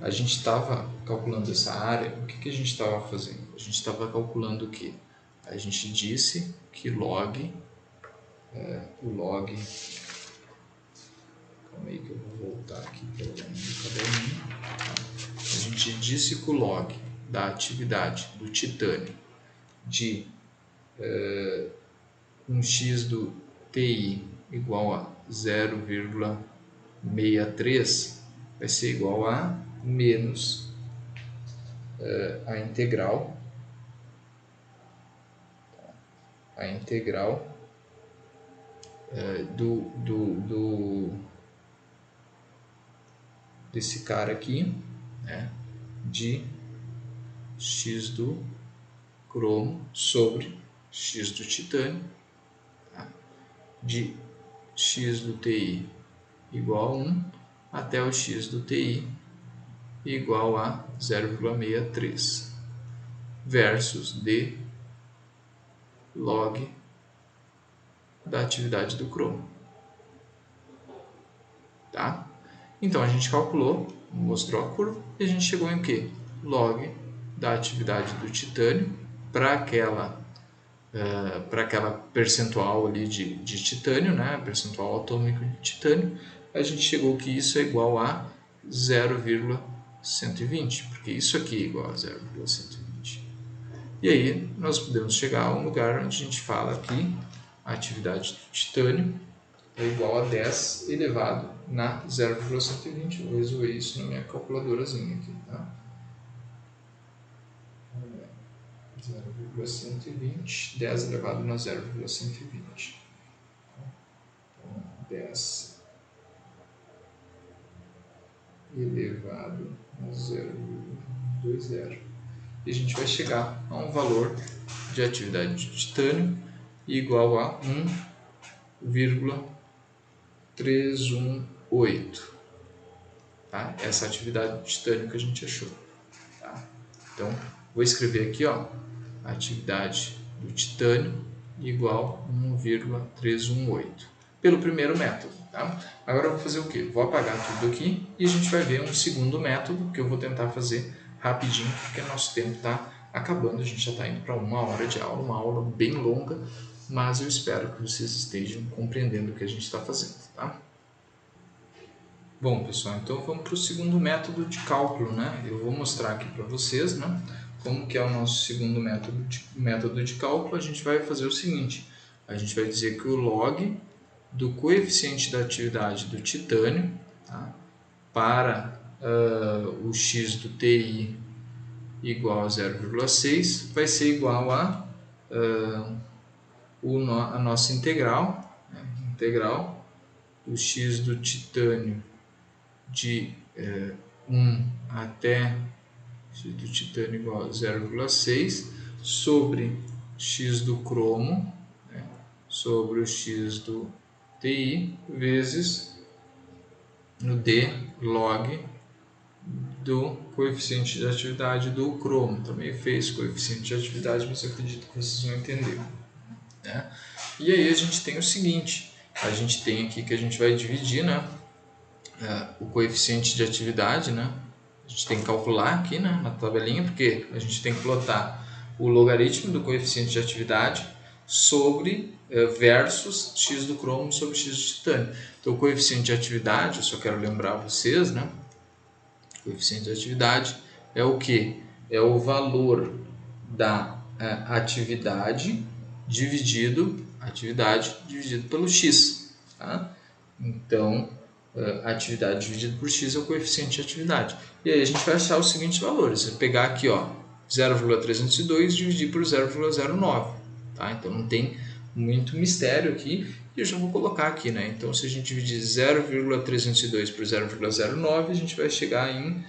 A gente estava calculando essa área. O que a gente estava fazendo? A gente estava calculando o que? A gente disse que log, o log, calma aí que eu vou voltar aqui para o caderninho, tá? A gente disse que o log da atividade do titânio de um x do TI igual a 0,63 vai ser igual a menos a integral desse cara aqui, né, de x do cromo sobre x do titânio, tá, de x do TI igual a 1 até o x do TI igual a 0,63 versus d log da atividade do cromo, tá? Então a gente calculou, mostrou a curva e a gente chegou em que? Log da atividade do titânio para aquela percentual ali de titânio, né? Percentual atômico de titânio, a gente chegou que isso é igual a 0,120, porque isso aqui é igual a 0,120. E aí nós podemos chegar a um lugar onde a gente fala que a atividade do titânio é igual a 10 elevado na 0,120. Vou resolver isso na minha calculadorazinha aqui, tá? 0,120, 10 elevado na 0,120. Então, 10 elevado a 0,20. E a gente vai chegar a um valor de atividade de titânio igual a 1,318. Tá? Essa atividade de titânio que a gente achou. Tá? Então, vou escrever aqui, ó, a atividade do titânio igual a 1,318 pelo primeiro método. Tá? Agora eu vou fazer o quê? Vou apagar tudo aqui e a gente vai ver um segundo método que eu vou tentar fazer rapidinho, porque nosso tempo está acabando. A gente já está indo para 1 hora de aula, uma aula bem longa, mas eu espero que vocês estejam compreendendo o que a gente está fazendo. Tá? Bom, pessoal, então vamos para o segundo método de cálculo, né? Eu vou mostrar aqui para vocês, né, como que é o nosso segundo método de cálculo. A gente vai fazer o seguinte: a gente vai dizer que o log do coeficiente da atividade do titânio, tá, para o x do TI igual a 0,6 vai ser igual a a nossa integral, né, integral do x do titânio de 1 até x do titânio igual a 0,6 sobre x do cromo, né, sobre o x do TI vezes no d log do coeficiente de atividade do cromo. Também fez coeficiente de atividade, mas eu acredito que vocês vão entender, né? E aí a gente tem o seguinte, a gente tem aqui que a gente vai dividir, né, o coeficiente de atividade, né, a gente tem que calcular aqui, né, na tabelinha, porque a gente tem que plotar o logaritmo do coeficiente de atividade sobre versus x do cromo sobre x do titânio. Então o coeficiente de atividade, eu só quero lembrar vocês, né, o coeficiente de atividade é o que? É o valor da atividade dividido pelo x. Tá? Então, atividade dividido por x é o coeficiente de atividade. E aí a gente vai achar os seguintes valores. Vou pegar aqui, ó, 0,302 dividir por 0,09. Tá? Então não tem muito mistério aqui. E eu já vou colocar aqui, né? Então se a gente dividir 0,302 por 0,09, a gente vai chegar em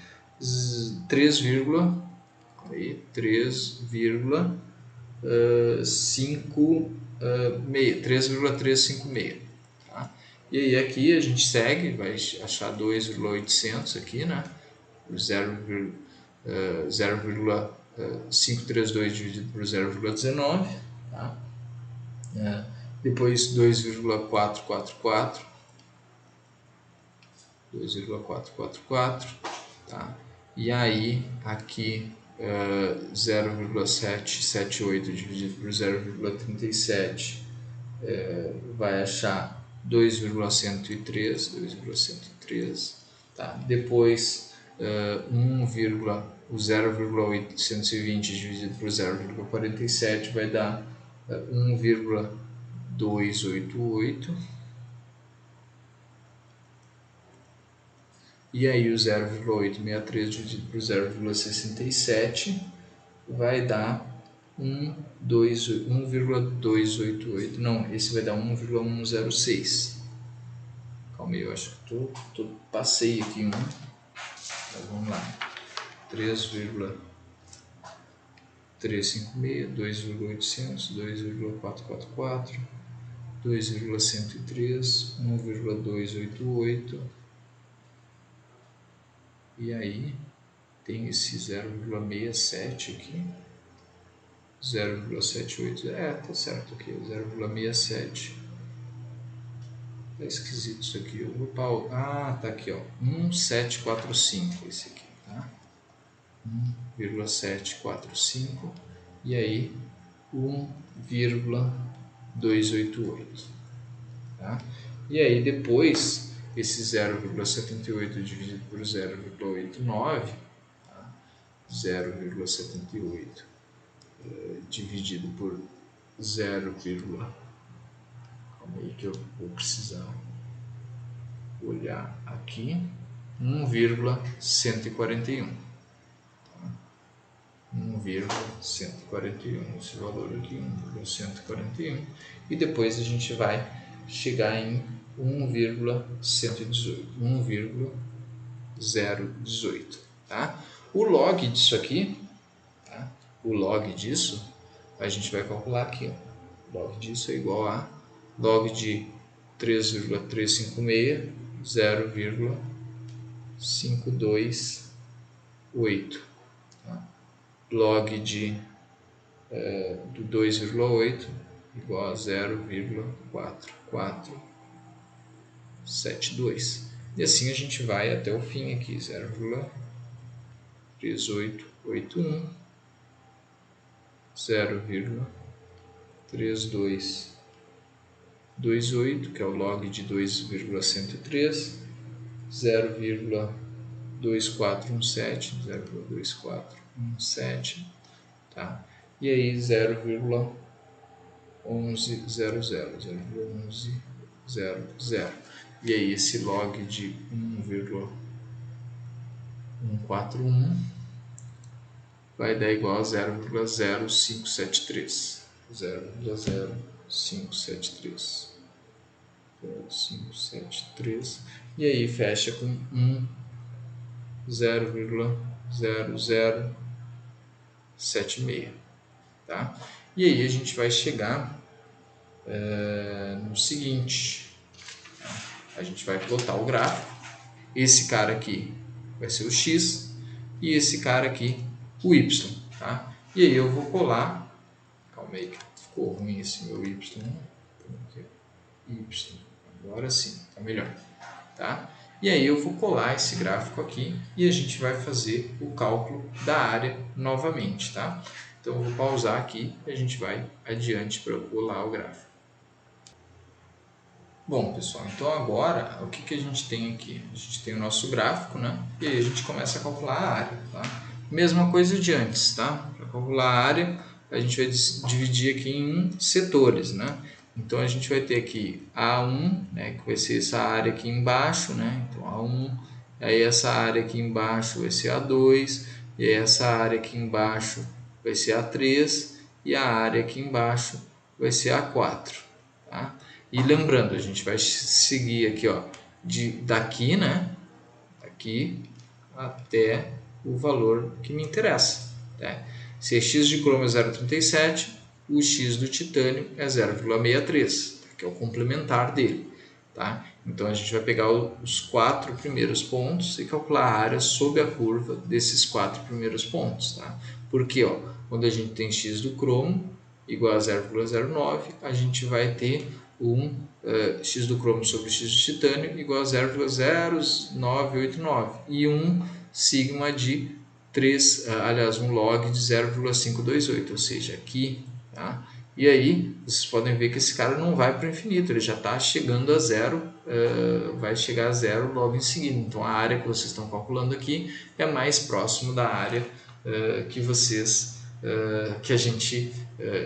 3,356. Tá? E aí aqui a gente segue, vai achar 2,800 aqui, né? 0,532 dividido por 0,19, tá? Depois 2,444, tá? E aí aqui 0,778 dividido por 0,37 vai achar 2,103, tá? Depois o 0,820 dividido por 0,47 vai dar 1,288. E aí o 0,863 dividido por 0,67 vai dar 1,288. Não, esse vai dar 1,106. Calma aí, eu acho que passei aqui um. Então, vamos lá. 3,356, 2,800, 2,444, 2,103, 1,288. E aí tem esse 0,67 aqui. 0,78, tá certo aqui, 0,67. Tá esquisito isso aqui. Eu vou tá aqui, ó, 1,745 esse aqui, tá? 1,745 e aí 1,288, tá? E aí depois esse 0,78 dividido por 0,89, tá? 0,78 dividido por 0, calma aí que eu vou precisar olhar aqui, 1,141, tá? 1,141, esse valor aqui, 1,141, e depois a gente vai chegar em 1,018, tá? O log disso aqui, tá? O log disso a gente vai calcular aqui, ó. Log disso é igual a log de 3,356, 0,528, tá? Log do 2,8 igual a 0,4472. E assim a gente vai até o fim aqui, 0,3881, 0,3228, que é o log de 2,103, 0,2417, tá? E aí 0,1100. E aí esse log de 1,141 vai dar igual a 0,0573. 0,0573. E aí fecha com 0,0076, tá? E aí a gente vai chegar no seguinte, tá? A gente vai plotar o gráfico. Esse cara aqui vai ser o x e esse cara aqui o y, tá? E aí eu vou colar, calma aí que ficou ruim esse meu y, y. Agora sim, está melhor. Tá? E aí eu vou colar esse gráfico aqui e a gente vai fazer o cálculo da área novamente. Tá? Então eu vou pausar aqui e a gente vai adiante para eu colar o gráfico. Bom, pessoal, então agora o que a gente tem aqui? A gente tem o nosso gráfico, né? E aí a gente começa a calcular a área, tá? Mesma coisa de antes, tá? Para calcular a área, a gente vai dividir aqui em setores, né? Então a gente vai ter aqui A1, né, que vai ser essa área aqui embaixo, né? Então A1, aí essa área aqui embaixo vai ser A2, e aí essa área aqui embaixo vai ser A3 e a área aqui embaixo vai ser A4, tá? E lembrando, a gente vai seguir aqui, ó, daqui, né? Aqui até o valor que me interessa. Tá? Se x de cromo é 0,37, o x do titânio é 0,63, tá? Que é o complementar dele. Tá? Então a gente vai pegar os 4 primeiros pontos e calcular a área sob a curva desses 4 primeiros pontos. Tá? Porque ó, quando a gente tem x do cromo igual a 0,09, a gente vai ter x do cromo sobre x do titânio igual a 0,0989 e sigma de 3, aliás, um log de 0,528, ou seja, aqui, tá? E aí, vocês podem ver que esse cara não vai para o infinito, ele já está chegando a zero, vai chegar a zero logo em seguida. Então, a área que vocês estão calculando aqui é mais próximo da área que a gente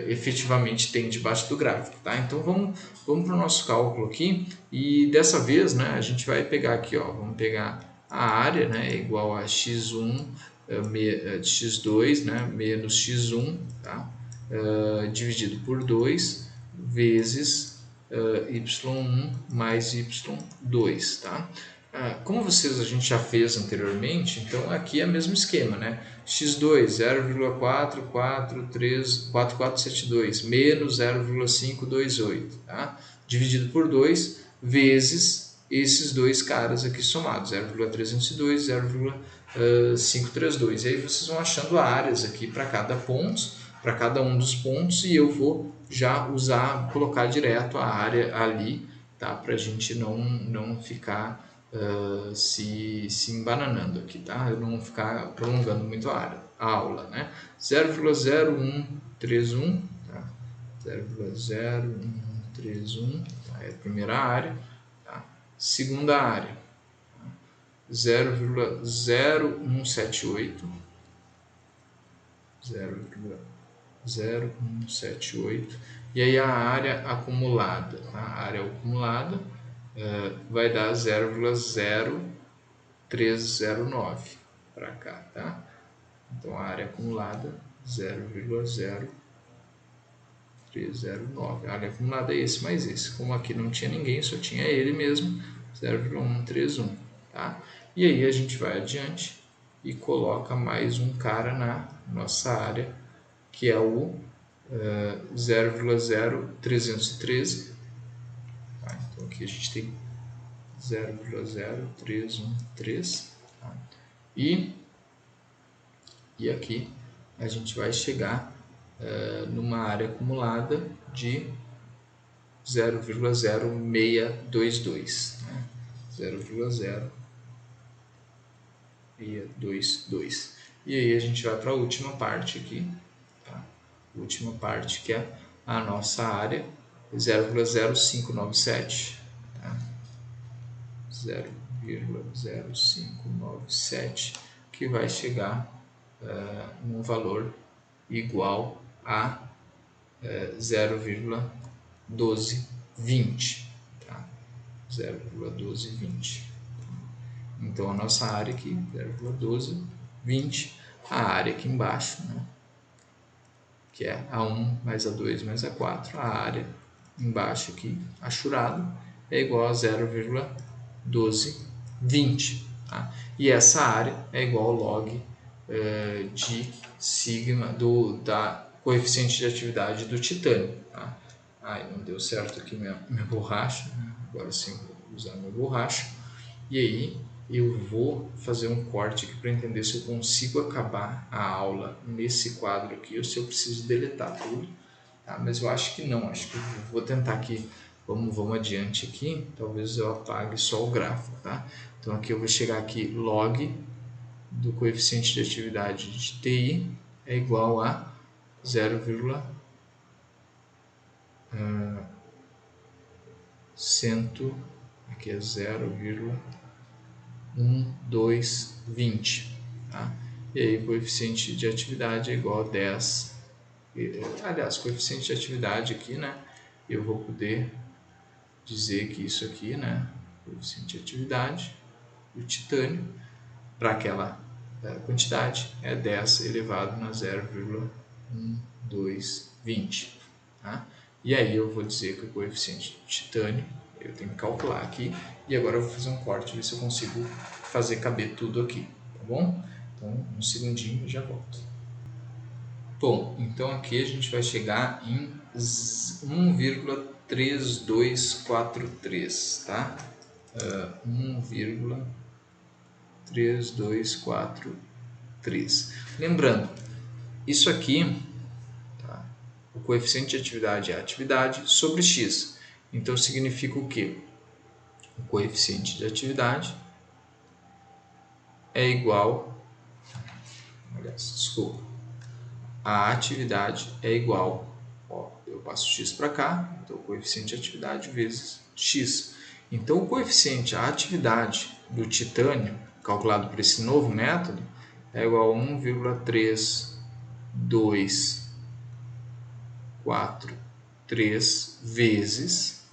efetivamente tem debaixo do gráfico. Tá? Então, vamos para o nosso cálculo aqui e dessa vez, né, a gente vai pegar aqui, ó, vamos pegar a área, né, igual a x1 x2, né, menos x1, tá? Dividido por 2 vezes y1 mais y2, tá? Como a gente já fez anteriormente, então aqui é o mesmo esquema, né? x2 0,4472 menos 0,528, tá? Dividido por 2 vezes esses dois caras aqui somados, 0,302 e 0,532. E aí vocês vão achando áreas aqui para cada um dos pontos, e eu vou já colocar direto a área ali, tá? Para a gente não ficar se embananando aqui, tá? Eu não ficar prolongando muito a aula, né? 0,0131, tá? 0,0131, tá? É a primeira área, tá? Segunda área, tá? 0,0178, 0,0178, e aí a área acumulada, tá? A área acumulada vai dar 0,0309 para cá, tá? Então a área acumulada 0,0309. A área acumulada é esse mais esse. Como aqui não tinha ninguém, só tinha ele mesmo, 0,131, tá? E aí a gente vai adiante e coloca mais um cara na nossa área, que é o 0,0313. Tá? Então aqui a gente tem 0,0313, tá? E aqui a gente vai chegar numa área acumulada de 0,0622, né? 0,0622. E aí a gente vai para a última parte aqui, tá? Última parte, que é a nossa área, 0,0597, tá? 0,0597, que vai chegar num valor igual a 0,1220, tá? 0,1220. Então a nossa área aqui, 0,1220, a área aqui embaixo, né, que é A1 mais A2 mais A4, a área embaixo aqui, achurado, é igual a 0,1220. Tá? E essa área é igual ao log de sigma da coeficiente de atividade do titânio. Tá? Não deu certo aqui minha borracha, né? Agora sim vou usar minha borracha. E aí eu vou fazer um corte aqui para entender se eu consigo acabar a aula nesse quadro aqui ou se eu preciso deletar tudo. tá? Mas eu acho que não, acho que eu vou tentar aqui, vamos adiante aqui, talvez eu apague só o gráfico, tá? Então aqui eu vou chegar aqui, log do coeficiente de atividade de TI é igual a 0,100, aqui é 0,1220, tá? E aí o coeficiente de atividade é igual a 10. Aliás, coeficiente de atividade aqui, né? Eu vou poder dizer que isso aqui, né? Coeficiente de atividade do titânio para aquela quantidade é 10 elevado na 0,1220, tá? E aí eu vou dizer que o coeficiente de titânio, eu tenho que calcular aqui, e agora eu vou fazer um corte, ver se eu consigo fazer caber tudo aqui, tá bom? Então, um segundinho e já volto. Bom, então aqui a gente vai chegar em 1,3243, tá? 1,3243. Lembrando, isso aqui, tá? O coeficiente de atividade é a atividade sobre x. Então significa o quê? O coeficiente de atividade é igual, aliás, desculpa, a atividade é igual, ó, eu passo x para cá, então o coeficiente de atividade vezes x. Então o coeficiente, a atividade do titânio, calculado por esse novo método, é igual a 1,3243 vezes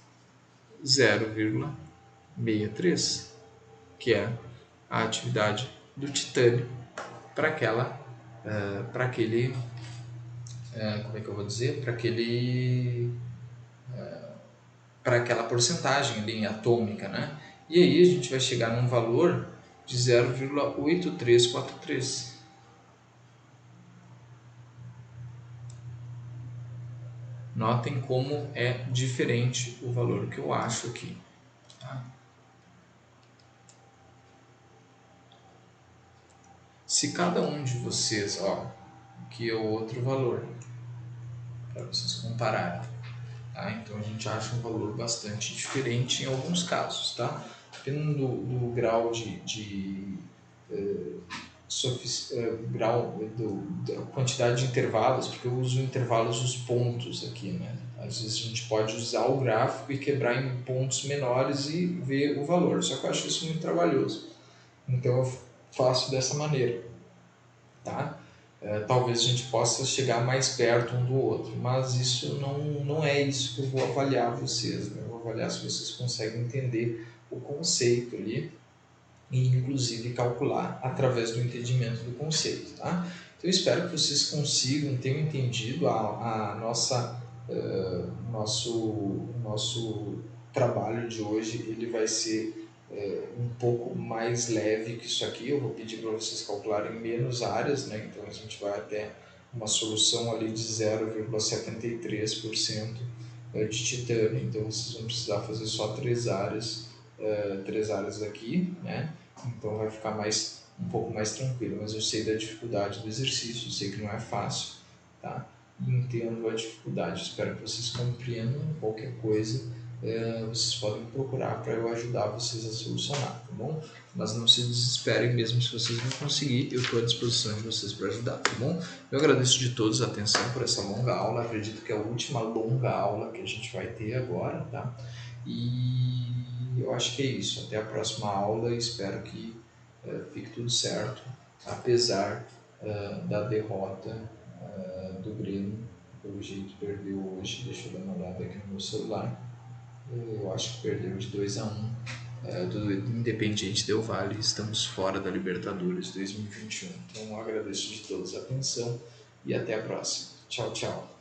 0,63, que é a atividade do titânio para aquele, como é que eu vou dizer, para aquela porcentagem ali atômica, né? E aí a gente vai chegar num valor de 0,8343. Notem como é diferente o valor que eu acho aqui, tá? Se cada um de vocês, ó, aqui é o outro valor, para vocês compararem, tá? Então a gente acha um valor bastante diferente em alguns casos, tá? Dependendo do grau da quantidade de intervalos, porque eu uso intervalos dos pontos aqui, né? Às vezes a gente pode usar o gráfico e quebrar em pontos menores e ver o valor, só que eu acho isso muito trabalhoso. Então eu faço dessa maneira, tá? Talvez a gente possa chegar mais perto um do outro, mas isso não é isso que eu vou avaliar vocês, né? Eu vou avaliar se vocês conseguem entender o conceito ali e inclusive calcular através do entendimento do conceito, tá? Então eu espero que vocês consigam, tenham entendido a nossa nosso trabalho de hoje. Ele vai ser um pouco mais leve que isso aqui. Eu vou pedir para vocês calcularem menos áreas, né? Então a gente vai até uma solução ali de 0,73% de titânio. Então vocês vão precisar fazer só 3 áreas aqui, né? Então vai ficar um pouco mais tranquilo, mas eu sei da dificuldade do exercício, eu sei que não é fácil, tá? E entendo a dificuldade, espero que vocês compreendam. Qualquer coisa vocês podem procurar para eu ajudar vocês a solucionar, tá bom? Mas não se desesperem, mesmo se vocês não conseguirem, eu estou à disposição de vocês para ajudar, tá bom? Eu agradeço de todos a atenção por essa longa aula, acredito que é a última longa aula que a gente vai ter agora, tá? E eu acho que é isso, até a próxima aula e espero que fique tudo certo, apesar da derrota do Grêmio. Pelo jeito perdeu hoje, deixa eu dar uma olhada aqui no meu celular. Eu acho que perdeu de 2-1 do Independiente Del Valle. Estamos fora da Libertadores 2021. Então agradeço de todos a atenção e até a próxima. Tchau, tchau.